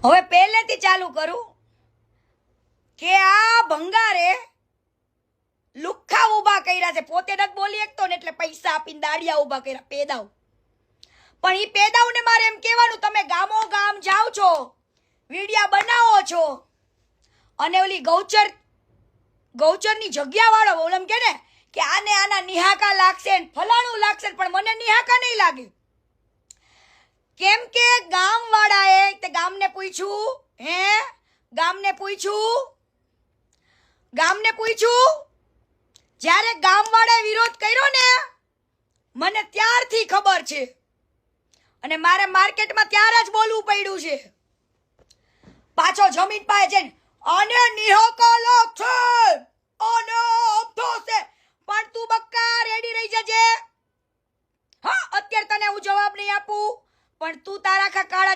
હવે પહેલેથી ચાલુ કરું કે આ ભંગારે લુખ્ખા ઊભા કર્યા છે. પોતે નથી બોલી શકતો ને એટલે પૈસા આપીને દાડિયા ઊભા કર્યા, પેદાવ. પણ ઈ પેદાવને મારે એમ કહેવાનું, તમે ગામો ગામ જાઓ છો, વિડિયા બનાવો છો, અને ઓલી ગૌચરની જગ્યા વાળો ઓલમ કે ને કે આને આના નિહાકા લાગશે ને ફલાણું લાગશે, પણ મને નિહાકા નહીં લાગે. કેમ કે ગામ વાળાએ તે ગામને પૂછ્યું, ગામને પૂછ્યું. જ્યારે ગામ વાળાએ વિરોધ કર્યો ને, મને ત્યારથી ખબર છે, અને મારે માર્કેટમાં ત્યારે જ બોલવું પડ્યું છે. પાછો જમીન પાસે જઈને આને નિહાકા લાગશે, આને અબધો છે, પણ તું બક્કા રેડી રહી જજે. હા, અત્યારે તને હું જવાબ નહીં આપું, પણ તું તારા કાળા